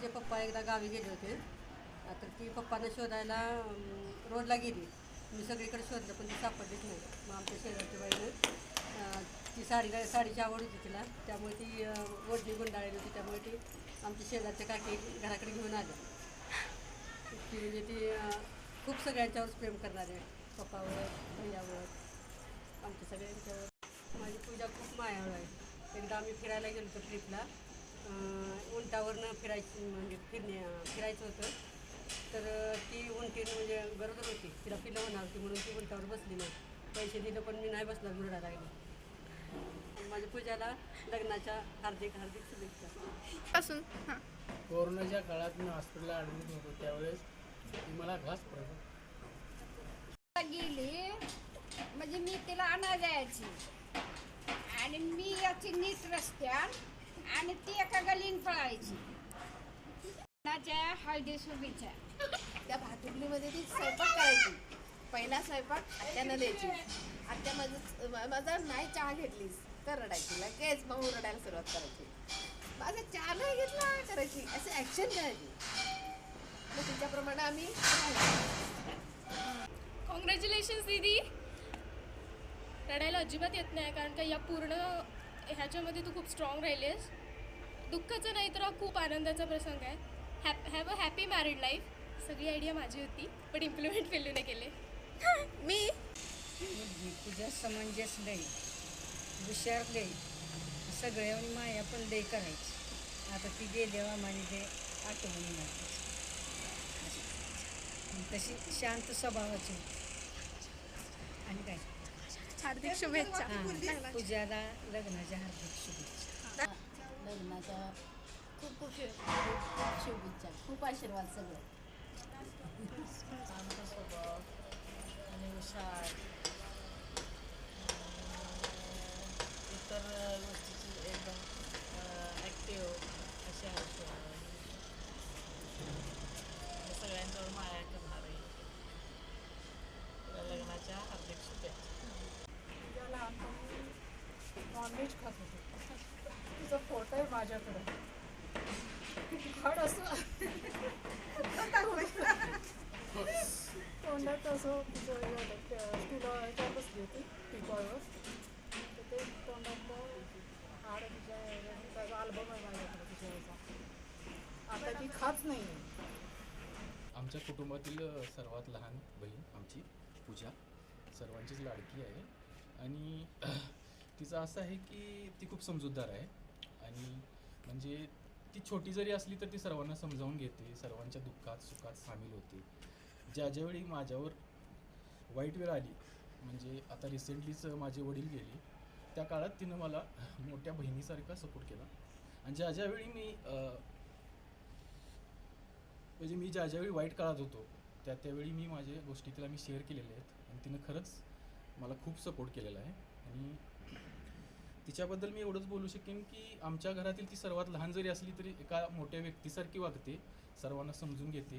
माझे पप्पा एकदा गावी गेले होते. तर ती पप्पांना शोधायला रोडला गेली. मी सगळीकडे शोधलं पण ती सापडलीच नाही. मग आमच्या शेजारच्या बाईनं ती साडीची आवड होती तिला, त्यामुळे ती ओढणी गुंडाळली होती, त्यामुळे ती आमच्या शेजारच्या काकी घराकडे घेऊन आल्या. ती म्हणजे ती खूप सगळ्यांच्यावरच प्रेम करणारे, पप्पावर, भैयावर, आमच्या सगळ्यांच्यावर. माझी पूजा खूप मायाळू आहे. एकदा आम्ही फिरायला गेलो होतो ट्रिपला. उंटावरनं फिरायचं होतं. तर ती उंटीनं म्हणजे गरोदर होती, तिला पिलं होणार होती म्हणून ती उंटावर बसली नाही. पैसे दिलं पण मी नाही बसला, मुरडा लागली. माझ्या पूजाला लग्नाच्या हार्दिक हार्दिक शुभेच्छा. पासून कोरोनाच्या काळात मी हॉस्पिटलला ॲडमिट होतो, त्यावेळेस ती मला घास पडतो गेली. म्हणजे मी तिला आणा जायची आणि मी याची नीट रस्त्यात आणि ती एका गलीन पळायची. हळदी शुभेच्छा. त्या भातुकलीमध्ये ती स्वयंपाक करायची. पहिला स्वयंपाक आत्यानं द्यायची. आत्या माझा नाही चहा घेतलीस तर रडायची, लगेच मग रडायला सुरुवात करायची. माझा चहा नाही घेतला करायची, असे ॲक्शन करायची. मग तिच्याप्रमाणे आम्ही कॉंग्रॅच्युलेशन्स दीदी. रडायला अजिबात येत नाही, कारण का या पूर्ण ह्याच्यामध्ये तू खूप स्ट्रॉंग राहिली आहेस. दुःखाचा नाही तर हा खूप आनंदाचा प्रसंग आहे. Have a happy married life. सगळी आयडिया माझी होती पण इम्प्लिमेंट पिल्लूने केले. मी पूजा समंजस लई, हुशार लई, सगळ्यांनी माया पण लई करायची. आता ती गेल्यावर आम्हाला ते आठवणी नाही. तशी शांत स्वभावाची होती. आणि काय हार्दिक शुभेच्छा. पूजाला लग्नाच्या हार्दिक शुभेच्छा. लग्नाच्या खूप खूप खूप शुभेच्छा, खूप आशीर्वाद सगळं. शांत स्वभाव आणि हुशार, इतर गोष्टीची एकदम ॲक्टिव्ह अशी आहे. सगळ्यांच्यावर माया करणारे. तिला लग्नाच्या हार्दिक शुभेच्छा. तिला लहानपणी नॉनव्हेज खात होते. तिचा फोटो आहे माझ्याकडं. खाड असं तोंडात असं तिला ह्याच्यावर बसली होती टिपॉयवर, तर ते तोंडातलं हाड त्याचा अल्बम आहे माझ्याकडे तिच्या. आता ती खात नाही आहे. आमच्या कुटुंबातील सर्वात लहान बहीण आमची पूजा सर्वांचीच लाडकी आहे. आणि तिचं असं आहे की ती खूप समजूतदार आहे. आणि म्हणजे ती छोटी जरी असली तर ती सर्वांना समजावून घेते, सर्वांच्या दुःखात सुखात सामील होते. ज्यावेळी माझ्यावर वाईट वेळ आली, म्हणजे आता रिसेंटलीच माझे वडील गेले, त्या काळात तिनं मला मोठ्या बहिणीसारखा सपोर्ट केला. आणि ज्यावेळी मी ज्यावेळी वाईट काळात होतो त्यावेळी मी माझ्या गोष्टी तिला शेअर केलेल्या आहेत. आणि तिनं खरंच मला खूप सपोर्ट केलेला आहे. आणि तिच्याबद्दल मी एवढंच बोलू शकेन की आमच्या घरातील ती सर्वात लहान जरी असली तरी एका मोठ्या व्यक्तीसारखी वागते, सर्वांना समजून घेते.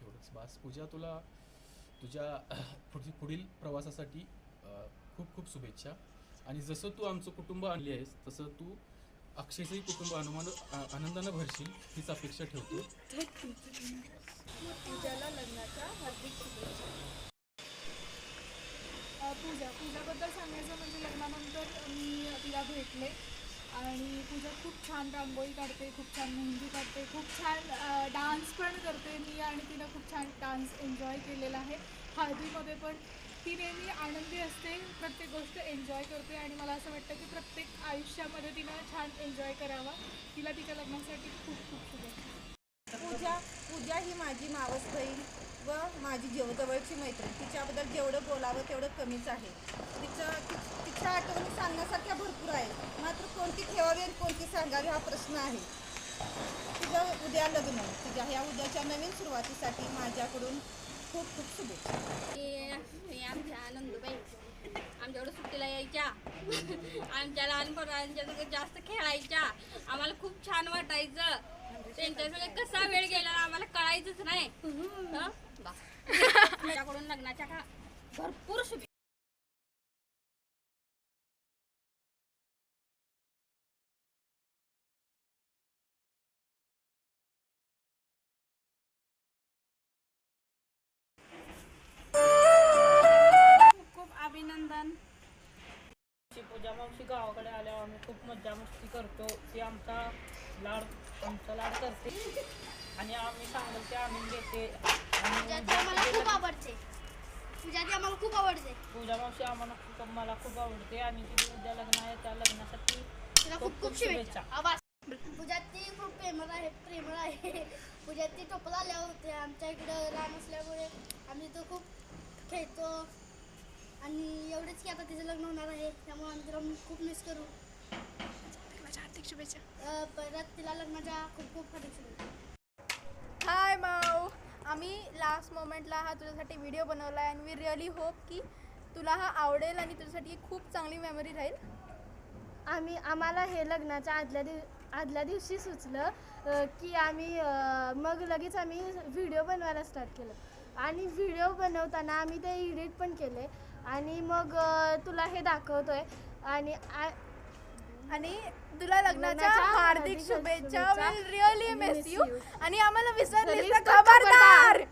एवढंच बास. पूजा, तुला तुझ्या पुढील प्रवासासाठी खूप खूप शुभेच्छा. आणि जसं तू आमचं कुटुंब आणली आहेस तसं तू अक्षयचंही कुटुंब आनंदानं भरशील हीच अपेक्षा ठेवतो. पूजाला लग्नाच्या हार्दिक शुभेच्छा. पूजाबद्दल सांगायचं म्हणजे लग्नानंतर मी तिला भेटले आणि पूजा खूप छान रांगोळी काढते, खूप छान मेहंदी काढते, खूप छान डान्स पण करते. मी आणि तिनं खूप छान डान्स एन्जॉय केलेला आहे. हळदीमध्ये पण ती नेहमी आनंदी असते, प्रत्येक गोष्ट एन्जॉय करते आणि मला असं वाटतं की प्रत्येक आयुष्यामध्ये तिनं छान एन्जॉय करावा. तिला तिच्या लग्नासाठी खूप खूप शुभेच्छा. पूजा ही माझी मावस बहीण व माझी जवळची मैत्रीण. तिच्याबद्दल जेवढं बोलावं तेवढं कमीच आहे. तिच्या आठवणी सांगण्यासारख्या भरपूर आहेत, मात्र कोणती ठेवावी आणि कोणती सांगावी हा प्रश्न आहे. तिचं उद्या लग्न, तिच्या ह्या उद्याच्या नवीन सुरुवातीसाठी माझ्याकडून खूप खूप शुभेच्छा. आमच्या आनंदबाई आमच्याकडं सुट्टीला यायच्या, आमच्या लहानपणांच्या जास्त खेळायच्या. आम्हाला खूप छान वाटायचं. त्यांच्यासोबत कसा वेळ गेला आम्हाला कळायचंच नाही. त्याच्याकडून लग्नाच्या भरपूर शुभेच्छा. मावशी गावाकडे आल्यावर आम्ही खूप मज्जा मस्ती करतो. ती आमचा लाड करते आणि आम्ही सांगेल ते आणून घेते. पूजा ती आम्हाला खूप आवडते. पूजा मावशी मला खूप आवडते आणि तिथे उद्या लग्न आहे, त्या लग्नासाठी तिला खूप खूप शुभेच्छा. पूजा ती खूप प्रेमळ आहे. पूजा ती टोपला आल्या होत्या आमच्या इकडं लहान असल्यामुळे आम्ही तो खूप खेळतो आणि एवढेच की आता तिचं लग्न होणार आहे त्यामुळे आम्ही तिला खूप मिस करू. हार्दिक शुभेच्छा. परत तिला लग्नाच्या खूप खूप हार्दिक शुभेच्छा. हाय माऊ, आम्ही लास्ट मोमेंटला हा तुझ्यासाठी व्हिडिओ बनवला आहे आणि वी रिअली होप की तुला हा आवडेल आणि तुझ्यासाठी खूप चांगली मेमरी राहील. आम्हाला हे लग्नाच्या आदल्या दिवशी सुचलं की आम्ही मग लगेच आम्ही व्हिडिओ बनवायला स्टार्ट केलं आणि व्हिडिओ बनवताना आम्ही ते एडिट पण केले आणि मग तुला हे दाखवतोय आणि तुला लग्नाच्या हार्दिक शुभेच्छा. विल रिअली मिस यू आणि आम्हाला विसरलीस तर खबरदार.